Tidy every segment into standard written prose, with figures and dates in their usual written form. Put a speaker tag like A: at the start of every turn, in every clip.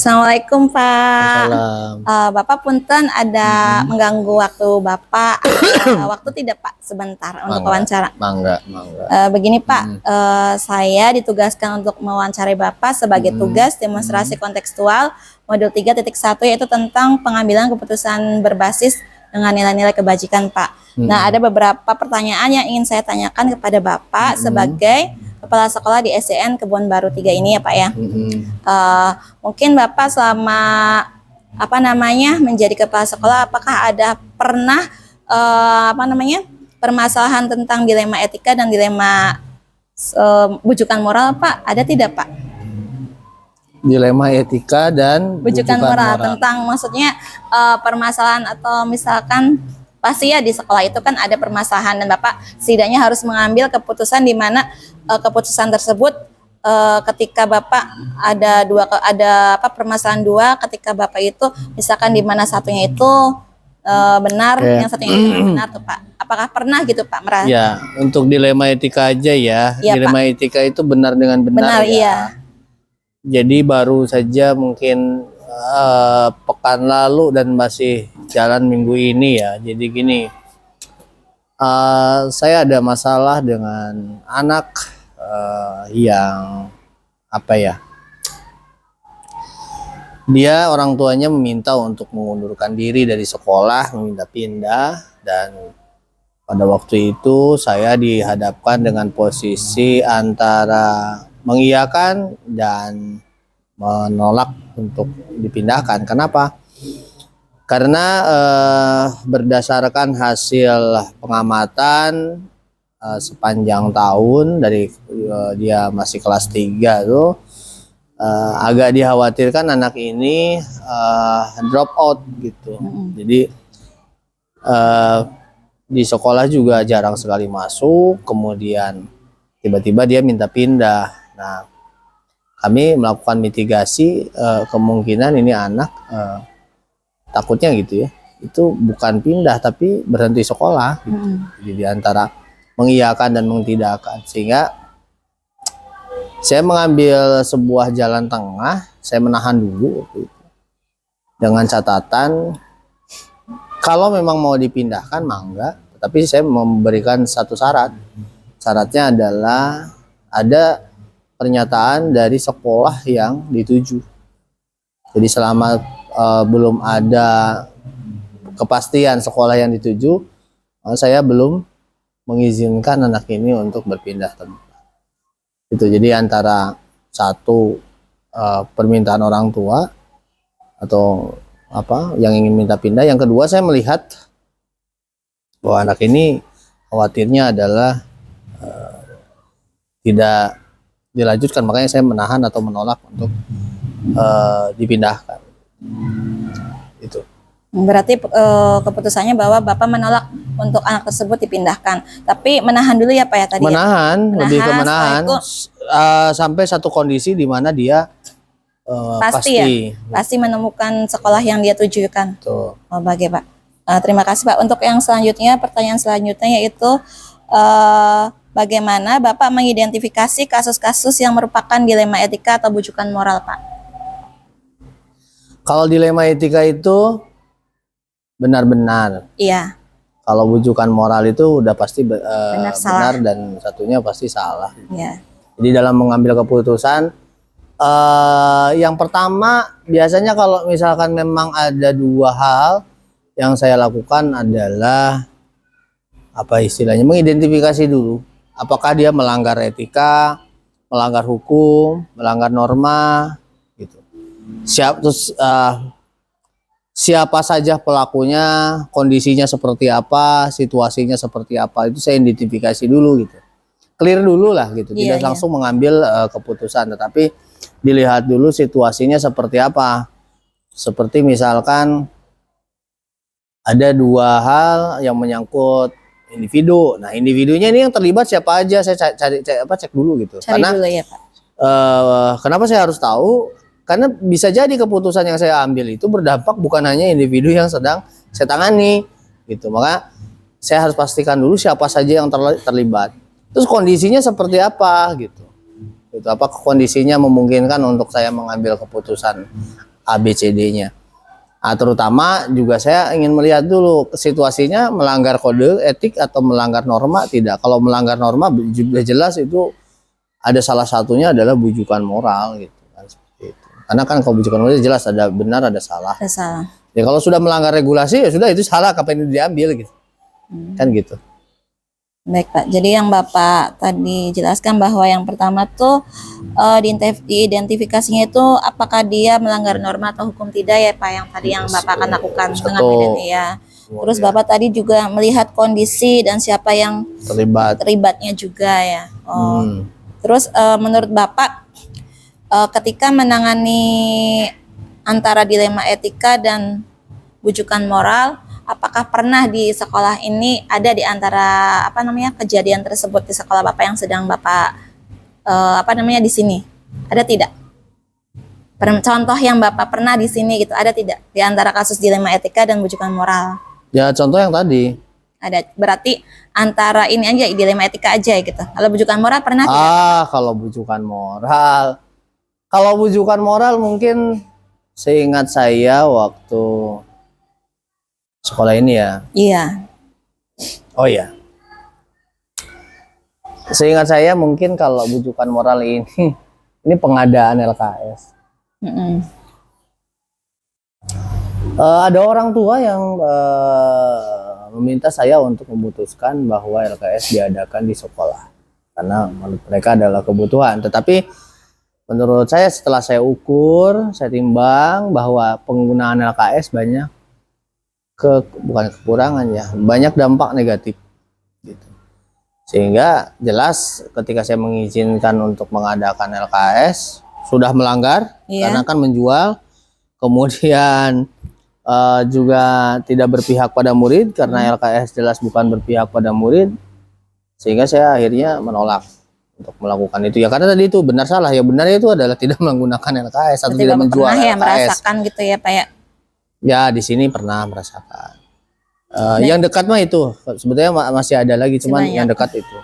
A: Assalamualaikum Pak.
B: Salam.
A: Bapak punten ada mengganggu waktu Bapak. Ada waktu tidak Pak sebentar untuk wawancara?
B: Mangga.
A: Begini Pak, saya ditugaskan untuk mewawancarai Bapak sebagai tugas demonstrasi kontekstual modul 3.1 yaitu tentang pengambilan keputusan berbasis dengan nilai-nilai kebajikan Pak. Nah, ada beberapa pertanyaan yang ingin saya tanyakan kepada Bapak sebagai Kepala Sekolah di SDN Kebon Baru 3 ini ya Pak ya. Mungkin Bapak selama menjadi kepala sekolah, apakah ada pernah permasalahan tentang dilema etika dan dilema bujukan moral Pak? Ada tidak Pak?
B: Dilema etika dan
A: bujukan moral tentang maksudnya permasalahan atau misalkan pasti ya di sekolah itu kan ada permasalahan dan Bapak setidaknya harus mengambil keputusan di mana keputusan tersebut ketika Bapak ada permasalahan dua ketika Bapak itu misalkan di mana satunya itu benar yang satunya itu benar tuh Pak. Apakah pernah gitu Pak merasa?
B: Ya, untuk dilema etika aja ya. Dilema Pak. Etika itu benar dengan benar ya. Iya. Jadi baru saja mungkin pekan lalu dan masih jalan minggu ini ya. Jadi gini, saya ada masalah dengan anak yang dia orang tuanya meminta untuk mengundurkan diri dari sekolah, meminta pindah, dan pada waktu itu saya dihadapkan dengan posisi antara mengiyakan dan menolak untuk dipindahkan. Kenapa? Karena berdasarkan hasil pengamatan sepanjang tahun dari dia masih kelas 3 tuh agak dikhawatirkan anak ini drop out gitu. Jadi di sekolah juga jarang sekali masuk, kemudian tiba-tiba dia minta pindah. Nah, kami melakukan mitigasi kemungkinan ini anak takutnya gitu ya, itu bukan pindah tapi berhenti sekolah gitu. Jadi di antara mengiyakan dan mengtidakkan, sehingga saya mengambil sebuah jalan tengah. Saya menahan dulu dengan catatan kalau memang mau dipindahkan mangga, tapi saya memberikan satu syarat. Syaratnya adalah ada pernyataan dari sekolah yang dituju. Jadi selama belum ada kepastian sekolah yang dituju, saya belum mengizinkan anak ini untuk berpindah tempat. Itu jadi antara satu permintaan orang tua atau yang ingin minta pindah, yang kedua saya melihat bahwa anak ini khawatirnya adalah tidak dilanjutkan, makanya saya menahan atau menolak untuk dipindahkan. Itu.
A: Berarti keputusannya bahwa Bapak menolak untuk anak tersebut dipindahkan, tapi menahan dulu ya Pak ya tadi?
B: Menahan, lebih ke menahan sampai satu kondisi di mana dia pasti menemukan sekolah yang dia tujukan.
A: Oh, baik Pak. Terima kasih Pak. Untuk yang selanjutnya, pertanyaan selanjutnya yaitu bagaimana Bapak mengidentifikasi kasus-kasus yang merupakan dilema etika atau bujukan moral Pak?
B: Kalau dilema etika itu benar-benar.
A: Iya.
B: Kalau bujukan moral itu udah pasti benar dan satunya pasti salah.
A: Iya.
B: Jadi dalam mengambil keputusan, yang pertama biasanya kalau misalkan memang ada dua hal yang saya lakukan adalah mengidentifikasi dulu apakah dia melanggar etika, melanggar hukum, melanggar norma gitu. Siapa saja pelakunya, kondisinya seperti apa, situasinya seperti apa, itu saya identifikasi dulu gitu. Clear dulu lah gitu, tidak langsung mengambil keputusan, tetapi dilihat dulu situasinya seperti apa. Seperti misalkan ada dua hal yang menyangkut individu. Nah, individunya ini yang terlibat siapa aja, saya cek dulu gitu. Karena
A: dulu ya Pak.
B: Kenapa saya harus tahu? Karena bisa jadi keputusan yang saya ambil itu berdampak bukan hanya individu yang sedang saya tangani gitu. Maka saya harus pastikan dulu siapa saja yang terlibat. Terus kondisinya seperti apa gitu. Itu apa kondisinya memungkinkan untuk saya mengambil keputusan ABCD-nya. Nah, terutama juga saya ingin melihat dulu situasinya melanggar kode etik atau melanggar norma tidak. Kalau melanggar norma sudah jelas itu ada salah satunya adalah bujukan moral gitu kan, seperti itu. Karena kan kalau bujukan moral jelas ada benar ada salah.
A: Ada salah.
B: Ya kalau sudah melanggar regulasi ya sudah itu salah, kapan itu diambil gitu. Kan gitu.
A: Baik Pak, jadi yang Bapak tadi jelaskan bahwa yang pertama tuh diidentifikasinya itu apakah dia melanggar norma atau hukum tidak ya Pak, yang tadi yang Bapak akan lakukan dengan ya. Terus Bapak tadi juga melihat kondisi dan siapa yang terlibatnya juga ya. Terus menurut Bapak ketika menangani antara dilema etika dan bujukan moral, apakah pernah di sekolah ini ada di antara kejadian tersebut di sekolah Bapak yang sedang Bapak di sini? Ada tidak? Contoh yang Bapak pernah di sini gitu, ada tidak di antara kasus dilema etika dan bujukan moral?
B: Ya contoh yang tadi.
A: Ada. Berarti antara ini aja dilema etika aja gitu. Kalau bujukan moral pernah tidak?
B: Kalau bujukan moral. Kalau bujukan moral mungkin seingat saya waktu sekolah ini ya.
A: Iya.
B: Oh iya. Seingat saya mungkin kalau bujukan moral ini pengadaan LKS. Ada orang tua yang meminta saya untuk memutuskan bahwa LKS diadakan di sekolah karena menurut mereka adalah kebutuhan. Tetapi menurut saya setelah saya ukur, saya timbang bahwa penggunaan LKS banyak bukan kekurangan ya, banyak dampak negatif gitu. Sehingga jelas ketika saya mengizinkan untuk mengadakan LKS sudah melanggar karena kan menjual, kemudian juga tidak berpihak pada murid karena LKS jelas bukan berpihak pada murid, sehingga saya akhirnya menolak untuk melakukan itu ya, karena tadi itu benar salah ya, benarnya itu adalah tidak menggunakan LKS atau tidak menjual LKS.
A: Ya merasakan gitu ya Pak ya.
B: Ya di sini pernah merasakan. Yang dekat mah itu sebetulnya masih ada lagi, cuman yang dekat itu.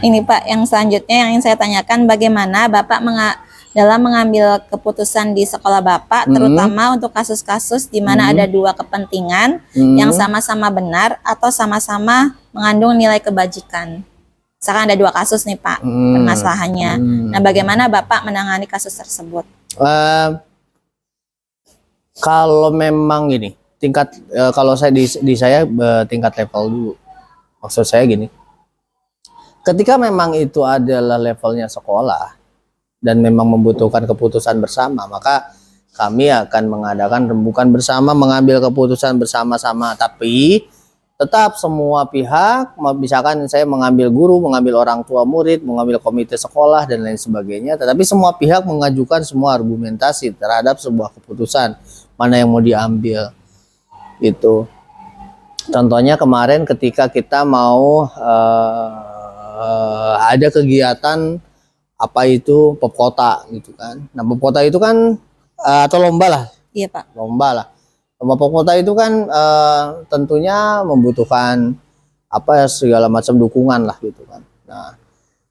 A: Ini Pak, yang selanjutnya yang ingin saya tanyakan, bagaimana Bapak dalam mengambil keputusan di sekolah Bapak, terutama untuk kasus-kasus di mana ada dua kepentingan yang sama-sama benar atau sama-sama mengandung nilai kebajikan. Misalkan ada dua kasus nih Pak, permasalahannya. Nah, bagaimana Bapak menangani kasus tersebut?
B: Kalau memang gini, kalau saya di saya tingkat level dulu. Maksud saya gini, ketika memang itu adalah levelnya sekolah dan memang membutuhkan keputusan bersama, maka kami akan mengadakan rembukan bersama, mengambil keputusan bersama-sama. Tapi tetap semua pihak, misalkan saya mengambil guru, mengambil orang tua murid, mengambil komite sekolah dan lain sebagainya, tetapi semua pihak mengajukan semua argumentasi terhadap sebuah keputusan mana yang mau diambil. Itu contohnya kemarin ketika kita mau ada kegiatan apa itu pop kota gitu kan. Nah, pop kota itu kan atau lomba lah.
A: Iya Pak.
B: Lomba lah. Lomba pop kota itu kan tentunya membutuhkan segala macam dukungan lah gitu kan. Nah,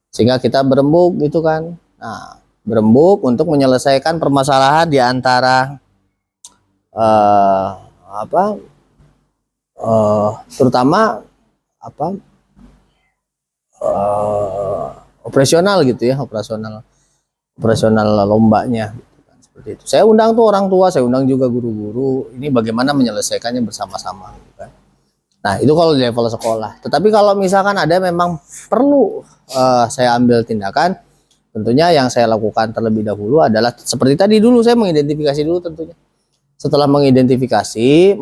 B: sehingga kita berembuk gitu kan. Nah, berembuk untuk menyelesaikan permasalahan di antara terutama operasional gitu ya, operasional lombanya gitu kan, seperti itu. Saya undang tuh orang tua, saya undang juga guru-guru, ini bagaimana menyelesaikannya bersama-sama gitu kan. Nah, itu kalau di level sekolah. Tetapi kalau misalkan ada memang perlu saya ambil tindakan, tentunya yang saya lakukan terlebih dahulu adalah seperti tadi dulu, saya mengidentifikasi dulu tentunya. Setelah mengidentifikasi,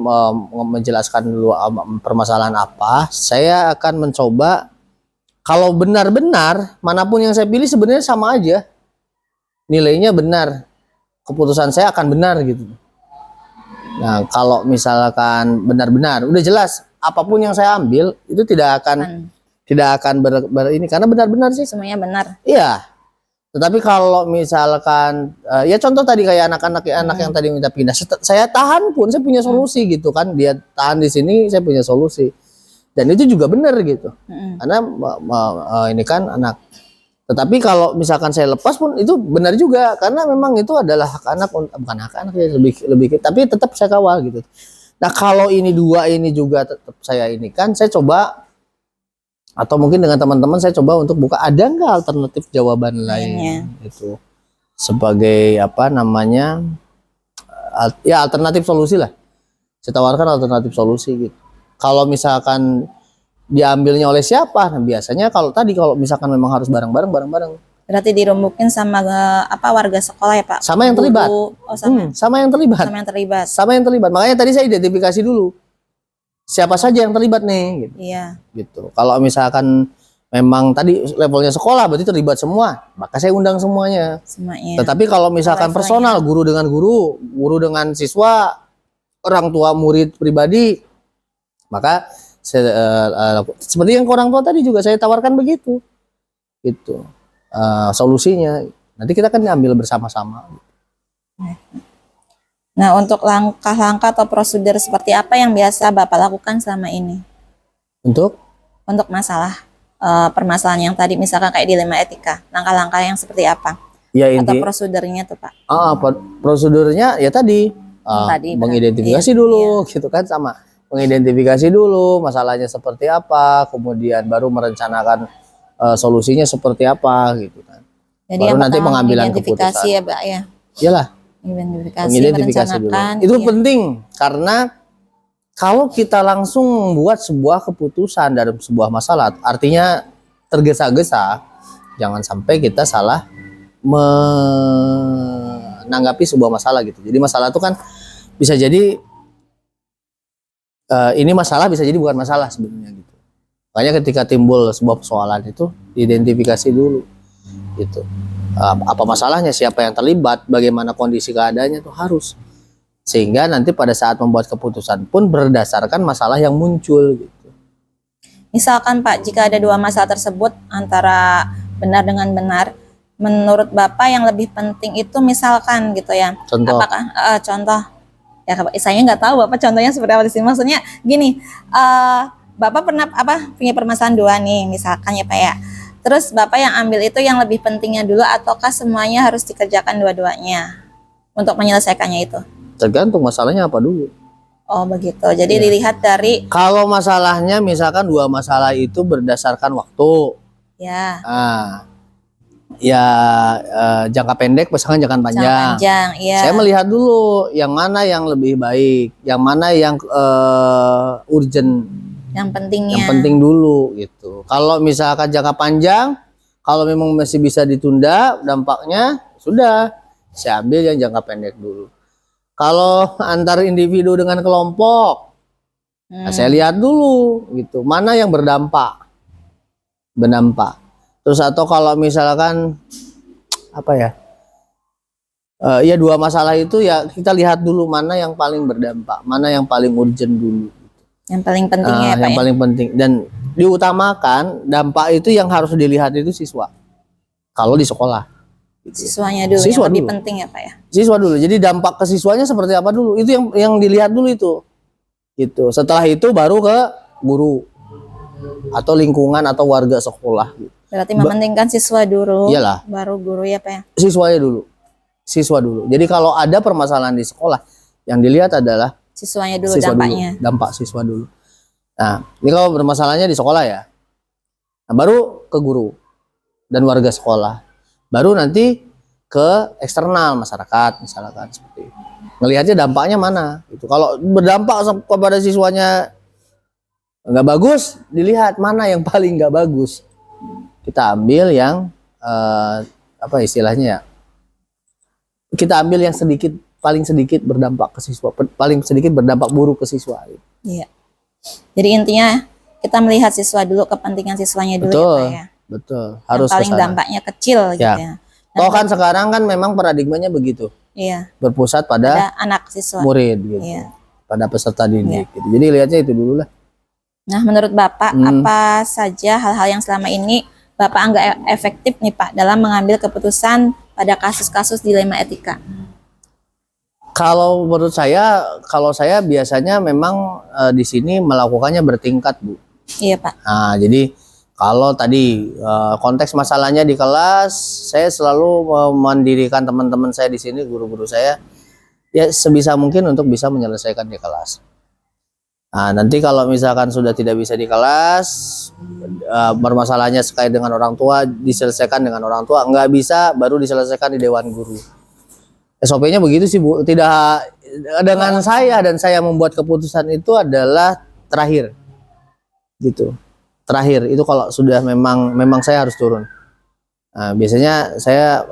B: menjelaskan dulu permasalahan apa, saya akan mencoba, kalau benar-benar manapun yang saya pilih sebenarnya sama aja, nilainya benar, keputusan saya akan benar gitu. Nah, kalau misalkan benar-benar, udah jelas apapun yang saya ambil itu tidak akan ini karena benar-benar sih
A: semuanya benar.
B: Iya. Tetapi kalau misalkan ya contoh tadi kayak anak-anak yang tadi minta pindah, saya tahan pun saya punya solusi gitu kan, dia tahan di sini saya punya solusi, dan itu juga benar gitu. Karena ini kan anak, Tetapi kalau misalkan saya lepas pun itu benar juga, karena memang itu adalah hak anak, bukan hak anak ya, lebih tapi tetap saya kawal gitu. Nah kalau ini dua ini juga tetap saya ini kan, saya coba atau mungkin dengan teman-teman saya coba untuk buka, ada nggak alternatif jawaban lain itu sebagai apa namanya ya alternatif solusi lah. Saya tawarkan alternatif solusi gitu. Kalau misalkan diambilnya oleh siapa? Nah, biasanya kalau misalkan memang harus bareng-bareng.
A: Berarti dirumbukin sama warga sekolah ya Pak?
B: Sama yang terlibat.
A: Oh, sama.
B: Sama yang terlibat.
A: Sama yang terlibat.
B: Sama yang terlibat. Makanya tadi saya identifikasi dulu. Siapa saja yang terlibat nih gitu.
A: Iya.
B: Gitu. Kalau misalkan memang tadi levelnya sekolah berarti terlibat semua, maka saya undang semuanya. Tetapi kalau misalkan personal, guru dengan siswa, orang tua murid pribadi, maka seperti yang ke orang tua tadi juga saya tawarkan begitu. Gitu. Solusinya nanti kita kan ambil bersama-sama.
A: Nah, untuk langkah-langkah atau prosedur seperti apa yang biasa Bapak lakukan selama ini? Untuk masalah permasalahan yang tadi, misalkan kayak dilema etika, langkah-langkah yang seperti apa? Ya, atau prosedurnya tuh Pak?
B: Prosedurnya ya tadi, mengidentifikasi dulu, gitu kan, sama mengidentifikasi dulu masalahnya seperti apa, kemudian baru merencanakan solusinya seperti apa, gitu kan. Jadi baru nanti pengambilan keputusan.
A: Ya Pak ya?
B: Iyalah.
A: Mengidentifikasi
B: dulu. Itu penting karena kalau kita langsung membuat sebuah keputusan dalam sebuah masalah, artinya tergesa-gesa, jangan sampai kita salah menanggapi sebuah masalah gitu. Jadi masalah itu kan bisa jadi ini masalah, bisa jadi bukan masalah sebenarnya gitu. Makanya ketika timbul sebuah persoalan itu diidentifikasi dulu gitu. Apa masalahnya, siapa yang terlibat, bagaimana kondisi keadaannya, itu harus, sehingga nanti pada saat membuat keputusan pun berdasarkan masalah yang muncul gitu.
A: Misalkan Pak, jika ada dua masalah tersebut antara benar dengan benar, menurut Bapak yang lebih penting itu misalkan gitu ya, contoh ya saya nggak tahu Bapak contohnya seperti apa di sini. Maksudnya gini, Bapak pernah punya permasalahan dua nih misalkan ya Pak ya. Terus Bapak yang ambil itu yang lebih pentingnya dulu, ataukah semuanya harus dikerjakan dua-duanya untuk menyelesaikannya itu? Tergantung masalahnya apa dulu. Oh begitu, jadi dilihat dari... Kalau masalahnya misalkan dua masalah itu berdasarkan waktu. Ya. Jangka pendek misalkan jangka panjang. Saya melihat dulu yang mana yang lebih baik, yang mana yang urgent. Yang penting dulu gitu. Kalau misalkan jangka panjang, kalau memang masih bisa ditunda dampaknya, sudah saya ambil yang jangka pendek dulu. Kalau antar individu dengan kelompok, nah, saya lihat dulu gitu, mana yang berdampak. Terus atau kalau misalkan ya dua masalah itu ya kita lihat dulu mana yang paling berdampak, mana yang paling urgent dulu. Yang paling pentingnya ya Pak, yang paling penting dan diutamakan dampak itu yang harus dilihat itu siswa. Kalau di sekolah, siswanya dulu yang lebih penting ya Pak ya. Siswa dulu. Jadi dampak ke siswanya seperti apa dulu? Itu yang dilihat dulu itu. Gitu. Setelah itu baru ke guru atau lingkungan atau warga sekolah. Berarti mementingkan siswa dulu. Iyalah. Baru guru ya Pak ya. Siswa dulu. Jadi kalau ada permasalahan di sekolah, yang dilihat adalah siswanya dulu, dampaknya. Dampak siswa dulu. Nah, ini kalau bermasalahnya di sekolah ya. Nah, baru ke guru dan warga sekolah. Baru nanti ke eksternal masyarakat misalkan seperti itu. Ngelihatnya dampaknya mana? Itu kalau berdampak kepada siswanya nggak bagus, dilihat mana yang paling nggak bagus. Kita ambil yang istilahnya ya? Kita ambil yang paling sedikit berdampak ke siswa, paling sedikit berdampak buruk ke siswa. Iya. Jadi intinya kita melihat siswa dulu, kepentingan siswanya dulu. Betul, ya Pak ya. Betul. Harus yang paling dampaknya kecil gitu ya. Toh kan sekarang kan memang paradigmanya begitu. Iya. Berpusat pada anak siswa, murid gitu. Iya. Pada peserta didik. Gitu. Jadi lihatnya itu dulu lah. Nah, menurut Bapak apa saja hal-hal yang selama ini Bapak anggap efektif nih Pak dalam mengambil keputusan pada kasus-kasus dilema etika? Kalau menurut saya, biasanya memang di sini melakukannya bertingkat, Bu. Iya Pak. Nah, jadi
B: Kalau tadi konteks masalahnya di kelas, saya selalu mendirikan teman-teman saya di sini, guru-guru saya, ya sebisa mungkin untuk bisa menyelesaikan di kelas. Nah, nanti kalau misalkan sudah tidak bisa di kelas, bermasalahnya sekait dengan orang tua, diselesaikan dengan orang tua. Nggak bisa, baru diselesaikan di Dewan Guru. SOP-nya begitu sih, Bu. Tidak dengan saya, dan saya membuat keputusan itu adalah terakhir. Gitu. Terakhir itu kalau sudah memang saya harus turun. Nah, biasanya saya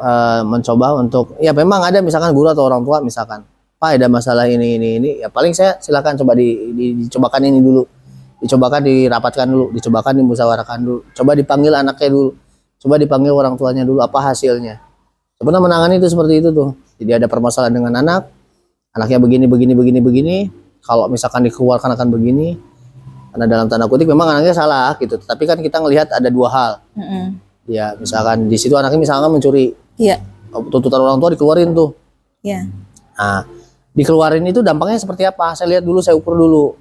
B: mencoba untuk, ya memang ada misalkan guru atau orang tua misalkan, Pak ada masalah ini, ya paling saya silakan coba dicobakan ini dulu, dicobakan dirapatkan dulu, dicobakan dimusyawarahkan dulu, coba dipanggil anaknya dulu, coba dipanggil orang tuanya dulu, apa hasilnya. Sebenarnya menangani itu seperti itu tuh. Jadi ada permasalahan dengan anaknya begini, kalau misalkan dikeluarkan akan begini. Karena dalam tanda kutip memang anaknya salah gitu, tapi kan kita ngelihat ada dua hal. Ya misalkan di situ anaknya misalkan mencuri, tuntutan orang tua dikeluarin tuh. Nah, dikeluarin itu dampaknya seperti apa? Saya lihat dulu, saya ukur dulu.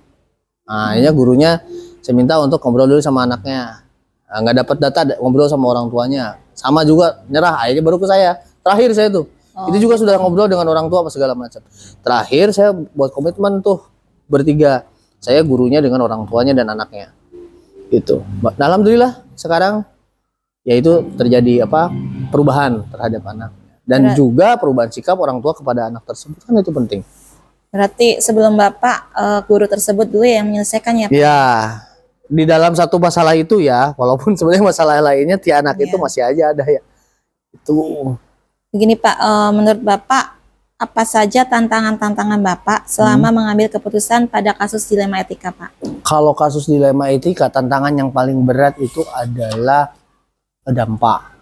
B: Nah, ini gurunya saya minta untuk ngobrol dulu sama anaknya. Nggak dapat data, ngobrol sama orang tuanya. Sama juga nyerah, akhirnya baru ke saya. Terakhir saya tuh, itu juga sudah ngobrol dengan orang tua apa segala macam. Terakhir saya buat komitmen tuh bertiga. Saya gurunya dengan orang tuanya dan anaknya. Gitu. Alhamdulillah sekarang yaitu terjadi perubahan terhadap anak dan juga perubahan sikap orang tua kepada anak tersebut, kan itu penting.
A: Berarti sebelum Bapak guru tersebut dulu yang menyelesaikannya, Pak?
B: Ya, di dalam satu masalah itu ya, walaupun sebenarnya masalah lainnya anak itu masih aja ada ya. Itu.
A: Begini Pak, menurut Bapak apa saja tantangan-tantangan Bapak selama mengambil keputusan pada kasus dilema etika, Pak?
B: Kalau kasus dilema etika, tantangan yang paling berat itu adalah dampak.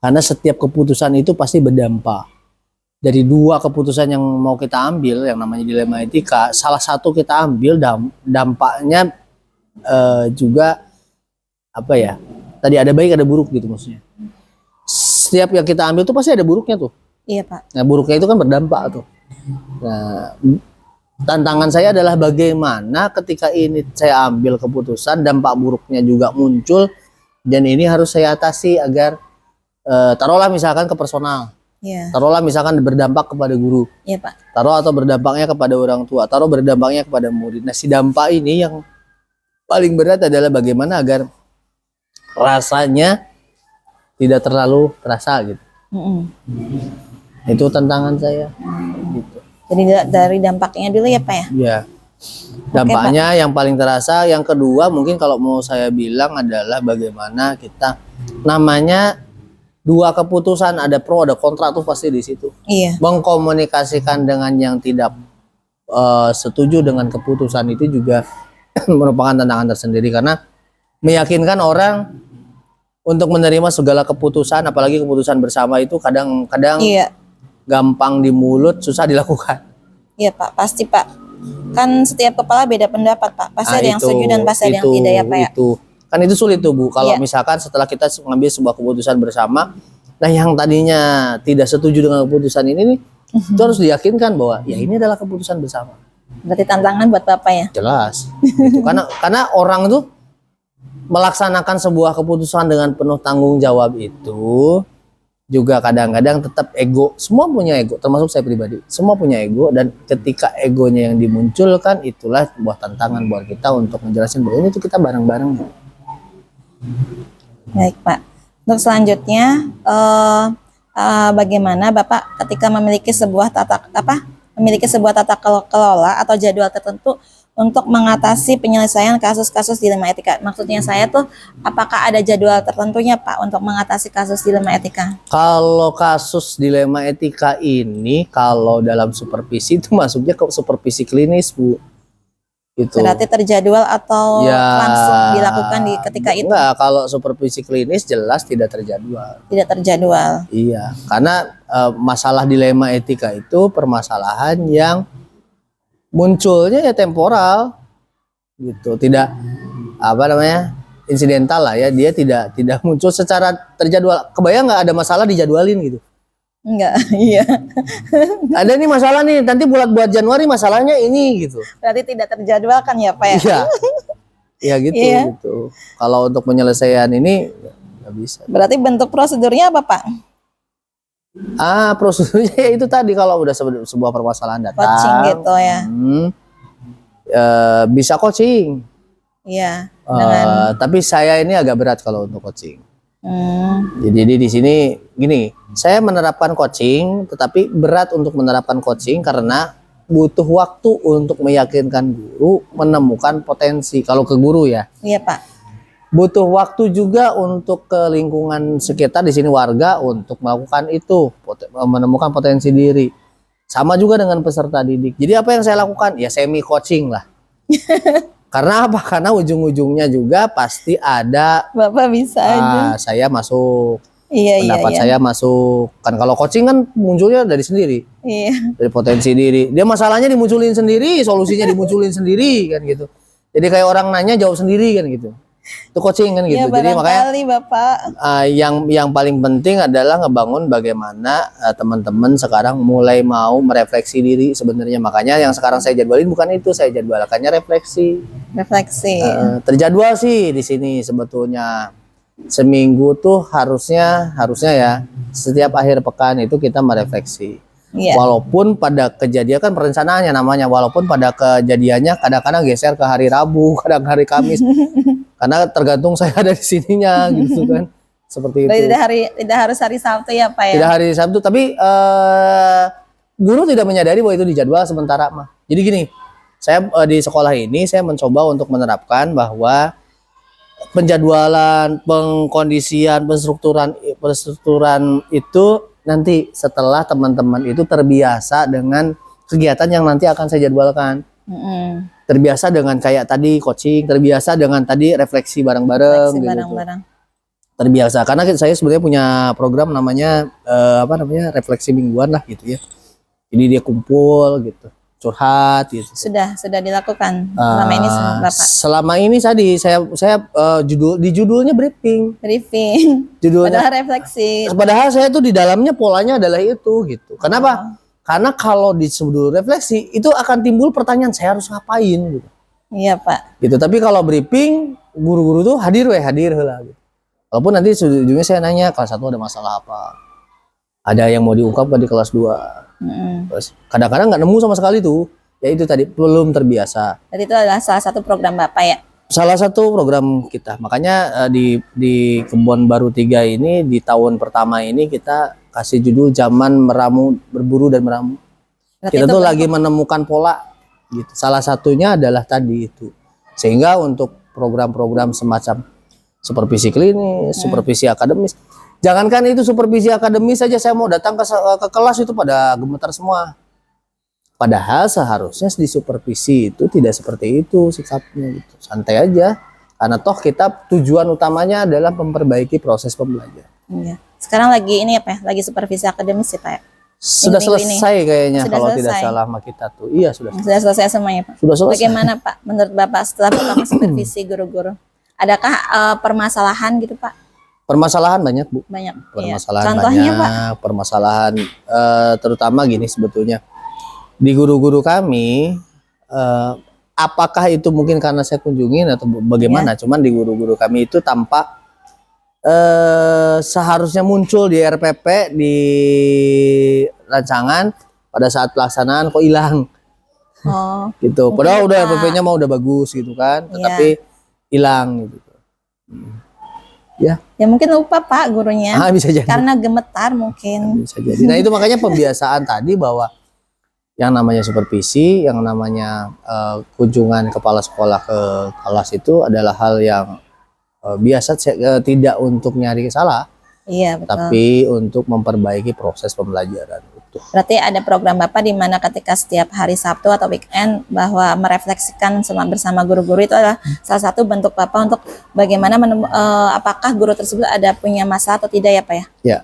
B: Karena setiap keputusan itu pasti berdampak. Dari dua keputusan yang mau kita ambil, yang namanya dilema etika, salah satu kita ambil dampaknya juga tadi ada baik ada buruk gitu maksudnya. Setiap yang kita ambil tuh pasti ada buruknya tuh.
A: Iya Pak.
B: Nah buruknya itu kan berdampak tuh. Nah tantangan saya adalah bagaimana ketika ini saya ambil keputusan, dampak buruknya juga muncul, dan ini harus saya atasi agar taruhlah misalkan ke personal, taruhlah misalkan berdampak kepada guru, taruh atau berdampaknya kepada orang tua, taruh berdampaknya kepada murid. Nah si dampak ini yang paling berat adalah bagaimana agar rasanya tidak terlalu terasa gitu. Itu tantangan saya. Gitu.
A: Jadi dari dampaknya dulu ya Pak ya?
B: Iya. Dampaknya yang paling terasa. Yang kedua mungkin kalau mau saya bilang adalah bagaimana kita, namanya dua keputusan, ada pro ada kontra tuh pasti di situ.
A: Iya.
B: Mengkomunikasikan dengan yang tidak setuju dengan keputusan itu juga merupakan tantangan tersendiri, karena meyakinkan orang untuk menerima segala keputusan, apalagi keputusan bersama itu kadang-kadang gampang di mulut, susah dilakukan.
A: Iya Pak, pasti Pak. Kan setiap kepala beda pendapat Pak. Pasti ada yang setuju dan pasti ada yang tidak ya Pak ya.
B: Kan itu sulit tuh Bu. Kalau misalkan setelah kita mengambil sebuah keputusan bersama, nah yang tadinya tidak setuju dengan keputusan ini nih, itu harus diyakinkan bahwa ya ini adalah keputusan bersama.
A: Berarti tantangan buat Bapak ya?
B: Jelas. Gitu. Karena orang tuh melaksanakan sebuah keputusan dengan penuh tanggung jawab itu juga kadang-kadang tetap ego. Semua punya ego, termasuk saya pribadi. Semua punya ego, dan ketika egonya yang dimunculkan, itulah sebuah tantangan buat kita untuk menjelaskan bahwa ini tuh kita bareng-bareng.
A: Baik Pak. Untuk selanjutnya, bagaimana Bapak ketika memiliki sebuah tata kelola atau jadwal tertentu untuk mengatasi penyelesaian kasus-kasus dilema etika? Maksudnya saya tuh, apakah ada jadwal tertentunya Pak untuk mengatasi kasus dilema etika?
B: Kalau kasus dilema etika ini, kalau dalam supervisi itu masuknya ke supervisi klinis Bu. Gitu.
A: Berarti terjadwal atau langsung dilakukan di ketika itu?
B: Enggak, kalau supervisi klinis jelas tidak terjadwal.
A: Tidak terjadwal.
B: Iya, karena masalah dilema etika itu permasalahan yang munculnya ya temporal gitu, tidak insidental lah ya, dia tidak muncul secara terjadwal. Kebayang nggak ada masalah dijadwalin gitu?
A: Enggak, iya.
B: Ada nih masalah nih, nanti buat Januari masalahnya ini gitu.
A: Berarti tidak terjadwalkan ya Pak ya?
B: Iya. Ya gitu
A: Iya.
B: gitu. Kalau untuk penyelesaian ini nggak bisa.
A: Berarti bentuk prosedurnya apa Pak?
B: Prosedurnya ya itu tadi, kalau udah sebuah permasalahan datang,
A: Coaching gitu ya.
B: Bisa coaching.
A: Iya. Dengan
B: Tapi saya ini agak berat kalau untuk coaching.
A: hmm,
B: Jadi di sini gini, saya menerapkan coaching, tetapi berat untuk menerapkan coaching karena butuh waktu untuk meyakinkan guru menemukan potensi. Kalau ke guru ya,
A: iya Pak.
B: butuh waktu juga untuk ke lingkungan sekitar di sini, warga, untuk melakukan itu, menemukan potensi diri. Sama juga dengan peserta didik. Jadi apa yang saya lakukan? Ya semi coaching lah. Karena apa? Karena ujung-ujungnya juga pasti ada
A: Bapak bisa aja.
B: saya masuk,
A: Iya
B: pendapat
A: iya.
B: saya masuk. Kan kalau coaching kan munculnya dari sendiri,
A: Iya.
B: dari potensi diri. Dia masalahnya dimunculin sendiri, solusinya dimunculin sendiri kan gitu. Jadi kayak orang nanya jawab sendiri kan gitu. Itu coaching kan gitu.
A: Iya
B: Jadi makanya
A: barangkali Bapak.
B: yang paling penting adalah ngebangun bagaimana teman-teman sekarang mulai mau merefleksi diri sebenarnya. Makanya yang sekarang saya jadwalin bukan itu, saya jadwalkannya refleksi.
A: Refleksi.
B: Terjadwal sih di sini sebetulnya seminggu tuh harusnya ya setiap akhir pekan itu kita merefleksi.
A: Iya.
B: Walaupun pada kejadian kan perencanaannya namanya, walaupun pada kejadiannya kadang-kadang geser ke hari Rabu, kadang hari Kamis. Karena tergantung saya ada di sininya gitu kan. Seperti
A: Berarti
B: itu.
A: tidak harus hari Sabtu ya Pak ya.
B: Tidak hari Sabtu, tapi guru tidak menyadari bahwa itu dijadwal sementara mah. Jadi gini, saya di sekolah ini saya mencoba untuk menerapkan bahwa penjadwalan, pengkondisian, penstrukturan itu nanti setelah teman-teman itu terbiasa dengan kegiatan yang nanti akan saya jadwalkan.
A: Mm-mm.
B: Terbiasa dengan kayak tadi coaching, terbiasa dengan tadi refleksi bareng-bareng
A: Refleksi
B: gitu.
A: barang-barang.
B: Terbiasa karena saya sebenarnya punya program namanya refleksi mingguan lah gitu ya. Jadi dia kumpul gitu, curhat gitu.
A: Sudah dilakukan selama ini Bapak.
B: Selama ini tadi saya di judulnya briefing. Judulnya
A: Padahal refleksi.
B: Padahal saya tuh di dalamnya polanya adalah itu gitu. Kenapa? Karena kalau disebut refleksi itu akan timbul pertanyaan, saya harus ngapain gitu.
A: Iya Pak.
B: Gitu. Tapi kalau briefing guru-guru tuh hadir lah gitu. Walaupun nanti ujungnya saya nanya kelas 1 ada masalah apa. Ada yang mau diungkapkan di kelas 2. Terus kadang-kadang nggak nemu sama sekali tuh. Ya itu tadi belum terbiasa.
A: Jadi itu adalah salah satu program Bapak ya.
B: Salah satu program kita. Makanya di Kebon Baru 3 ini di tahun pertama ini kita kasih judul Zaman Meramu, Berburu dan Meramu.
A: Berarti
B: Kita
A: itu
B: tuh lagi menemukan pola gitu. Salah satunya adalah tadi itu. Sehingga untuk program-program semacam supervisi klinis, supervisi akademis. Jangankan itu supervisi akademis saja, saya mau datang ke kelas itu pada gemetar semua. Padahal seharusnya di supervisi itu tidak seperti itu sikapnya gitu. Santai aja. Karena toh kita tujuan utamanya adalah memperbaiki proses pembelajaran.
A: Iya. Sekarang lagi ini apa ya? Lagi supervisi akademis sih Pak ya?
B: Sudah selesai kayaknya
A: Sudah
B: kalau
A: selesai.
B: tidak salah sama kita tuh. Iya sudah.
A: Sudah selesai semuanya Pak.
B: Sudah selesai.
A: Bagaimana Pak menurut Bapak setelah Bapak supervisi guru-guru? Adakah permasalahan gitu Pak?
B: Permasalahan banyak Bu.
A: Banyak.
B: Permasalahan
A: Iya. Contohnya
B: banyak.
A: Pak?
B: Permasalahan terutama gini sebetulnya. Di guru-guru kami, apakah itu mungkin karena saya kunjungin atau bagaimana? Cuman di guru-guru kami itu tampak seharusnya muncul di RPP di rancangan pada saat pelaksanaan kok hilang.
A: Oh.
B: Gitu.
A: Mungkin
B: Padahal udah
A: lupa.
B: RPP-nya mau udah bagus gitu kan, tetapi hilang gitu. Ya.
A: Ya mungkin lupa Pak gurunya.
B: Bisa jadi.
A: Karena gemetar mungkin.
B: Bisa jadi. Nah itu makanya pembiasaan tadi bahwa yang namanya supervisi, yang namanya kunjungan kepala sekolah ke kelas itu adalah hal yang biasa, tidak untuk nyari salah,
A: Iya betul.
B: tapi untuk memperbaiki proses pembelajaran itu.
A: Berarti ada program Bapak di mana ketika setiap hari Sabtu atau weekend bahwa merefleksikan bersama guru-guru itu adalah salah satu bentuk Bapak untuk bagaimana apakah guru tersebut ada punya masalah atau tidak ya Pak ya?
B: Ya.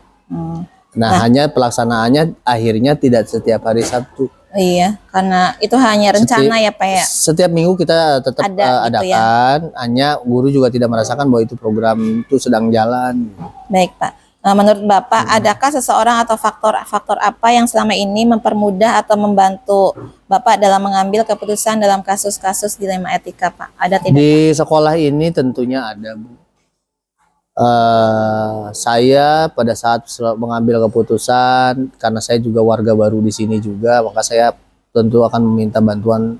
B: Nah, hanya pelaksanaannya akhirnya tidak setiap hari Sabtu.
A: Iya, karena itu hanya rencana ya Pak ya.
B: Setiap minggu kita tetap
A: Ada gitu
B: adakan, hanya guru juga tidak merasakan bahwa itu program itu sedang jalan.
A: Baik Pak. Menurut Bapak, adakah seseorang atau faktor-faktor apa yang selama ini mempermudah atau membantu Bapak dalam mengambil keputusan dalam kasus-kasus dilema etika, Pak? Ada tidak?
B: Di sekolah ini tentunya ada, Bu. Saya pada saat mengambil keputusan, karena saya juga warga baru di sini juga, maka saya tentu akan meminta bantuan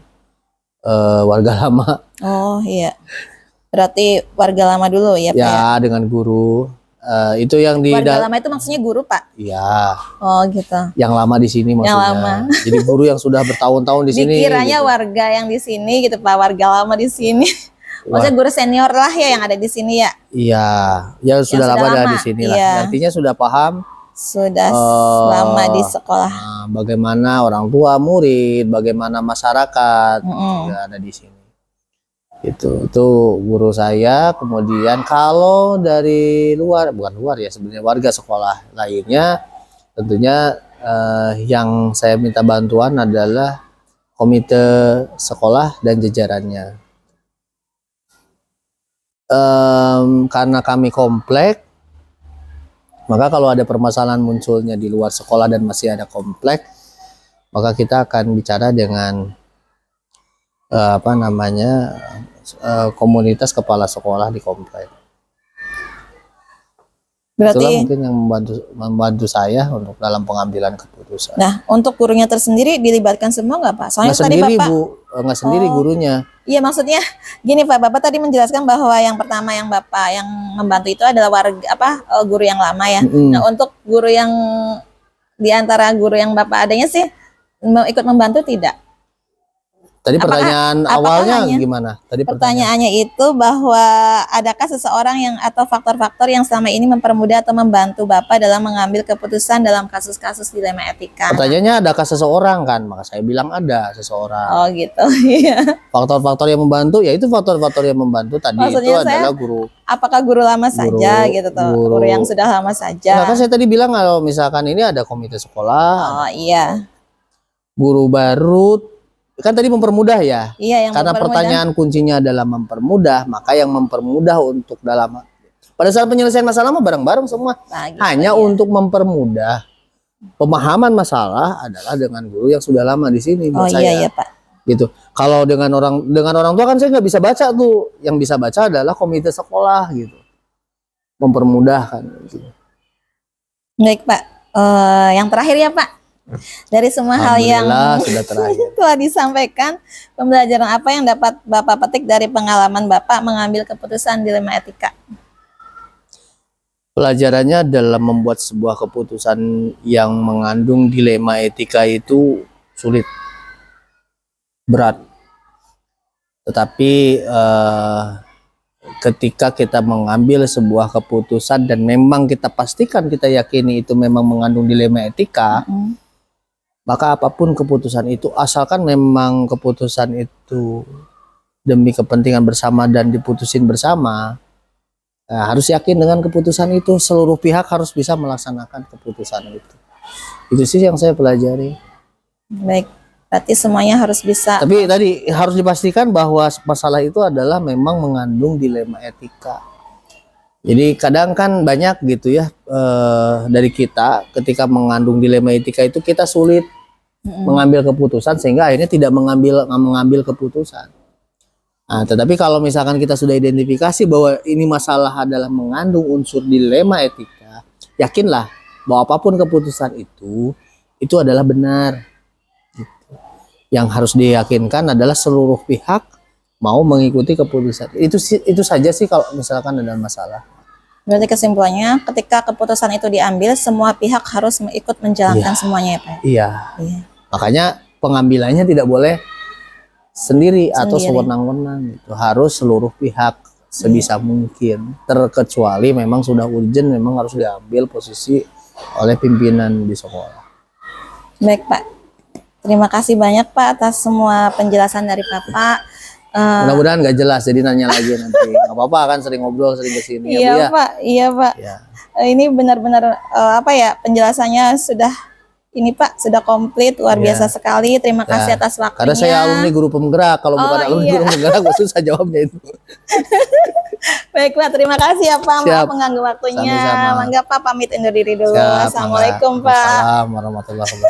B: warga lama.
A: Oh iya, berarti warga lama dulu ya, Pak?
B: Ya, dengan guru. Itu yang di
A: Warga lama itu maksudnya guru, Pak?
B: ya,
A: Oh gitu.
B: yang lama di sini maksudnya.
A: lama.
B: Jadi guru yang sudah bertahun-tahun di sini.
A: Dikiranya
B: gitu.
A: warga yang di sini gitu, Pak, warga lama di sini. Maksudnya guru senior lah ya yang ada di sini ya.
B: Iya, ya sudah lama ada di sini lah.
A: Iya.
B: Artinya sudah paham
A: Sudah lama di sekolah.
B: bagaimana orang tua, murid, bagaimana masyarakat ya, ada di sini. Itu guru saya. Kemudian kalau dari luar, bukan luar ya sebenarnya, warga sekolah lainnya, tentunya yang saya minta bantuan adalah komite sekolah dan jajarannya. Karena kami komplek, maka kalau ada permasalahan munculnya di luar sekolah dan masih ada komplek, maka kita akan bicara dengan komunitas kepala sekolah di komplek. Itulah
A: Berarti
B: mungkin yang membantu saya untuk dalam pengambilan keputusan.
A: nah, untuk gurunya tersendiri dilibatkan semua nggak, Pak? Soalnya
B: Nggak
A: tadi
B: sendiri,
A: Bapak
B: Bu, nggak sendiri gurunya.
A: Iya, maksudnya gini, Pak. Bapak tadi menjelaskan bahwa yang pertama yang Bapak yang membantu itu adalah guru yang lama ya. Nah, untuk guru yang di antara guru yang Bapak adanya sih ikut membantu tidak?
B: Tadi pertanyaan
A: apakah
B: awalnya
A: hanya-
B: gimana? Tadi
A: Pertanyaannya itu bahwa adakah seseorang yang atau faktor-faktor yang selama ini mempermudah atau membantu Bapak dalam mengambil keputusan dalam kasus-kasus dilema etika?
B: pertanyaannya adakah seseorang kan? Maka saya bilang ada seseorang.
A: Oh gitu. Iya.
B: Faktor-faktor yang membantu, yaitu faktor-faktor yang membantu tadi
A: Maksudnya
B: itu
A: saya-
B: adalah guru.
A: Apakah guru lama saja gitu tuh? Guru yang sudah lama
B: Nah,
A: saja.
B: kan saya tadi bilang kalau misalkan ini ada komite sekolah,
A: Oh iya.
B: guru baru, kan tadi mempermudah ya.
A: Iya, yang
B: Karena
A: mempermudah.
B: pertanyaan kuncinya adalah mempermudah, maka yang mempermudah untuk dalam pada saat penyelesaian masalah mah bareng-bareng semua.
A: Nah, gitu,
B: Hanya
A: iya.
B: untuk mempermudah pemahaman masalah adalah dengan guru yang sudah lama di sini.
A: Oh
B: menurut
A: iya
B: saya.
A: iya, Pak.
B: Gitu. Kalau dengan orang tua kan saya nggak bisa baca tuh. Yang bisa baca adalah komite sekolah gitu. Mempermudahkan. Gitu.
A: Baik, Pak. Yang terakhir ya, Pak. Dari semua hal yang
B: Alhamdulillah sudah terakhir.
A: telah disampaikan, pembelajaran apa yang dapat Bapak petik dari pengalaman Bapak mengambil keputusan dilema etika?
B: Pelajarannya dalam membuat sebuah keputusan yang mengandung dilema etika itu sulit, berat. Tetapi ketika kita mengambil sebuah keputusan dan memang kita pastikan, kita yakini itu memang mengandung dilema etika, maka apapun keputusan itu, asalkan memang keputusan itu demi kepentingan bersama dan diputusin bersama, harus yakin dengan keputusan itu. Seluruh pihak harus bisa melaksanakan keputusan itu. Itu sih yang saya pelajari.
A: Baik, berarti semuanya harus bisa.
B: Tapi tadi harus dipastikan bahwa masalah itu adalah memang mengandung dilema etika. Jadi kadang kan banyak gitu ya, dari kita ketika mengandung dilema etika itu kita sulit mengambil keputusan sehingga akhirnya tidak mengambil keputusan. Nah, tetapi kalau misalkan kita sudah identifikasi bahwa ini masalah adalah mengandung unsur dilema etika, yakinlah bahwa apapun keputusan itu adalah benar. Gitu. Yang harus diyakinkan adalah seluruh pihak mau mengikuti keputusan. Itu saja sih kalau misalkan ada masalah.
A: Berarti kesimpulannya, ketika keputusan itu diambil, semua pihak harus ikut menjalankan semuanya ya, Pak?
B: Iya.
A: Iya.
B: Makanya pengambilannya tidak boleh sendiri atau sewenang-wenang gitu. Harus seluruh pihak sebisa mungkin. Terkecuali memang sudah urgent, memang harus diambil posisi oleh pimpinan di sekolah.
A: Baik, Pak. Terima kasih banyak, Pak, atas semua penjelasan dari Bapak.
B: Mudah-mudahan nggak jelas, jadi nanya lagi nanti. Nggak apa-apa, kan sering ngobrol, sering kesini.
A: Iya,
B: Bu, ya?
A: Pak. Iya, Pak.
B: Ya.
A: Ini benar-benar penjelasannya sudah ini, Pak, sudah komplit, luar biasa sekali. Terima kasih atas waktunya.
B: Karena saya alumni guru penggerak, kalau bukan alumni
A: iya.
B: guru penggerak, susah jawabnya itu.
A: Baik Pak, terima kasih ya Pak.
B: Siap.
A: Maaf mengganggu waktunya.
B: Sama-sama.
A: Mangga Pak pamit undur diri dulu.
B: Siap,
A: Assalamualaikum
B: Mangga.
A: Pak.
B: Waalaikumsalam warahmatullahi wabarakatuh.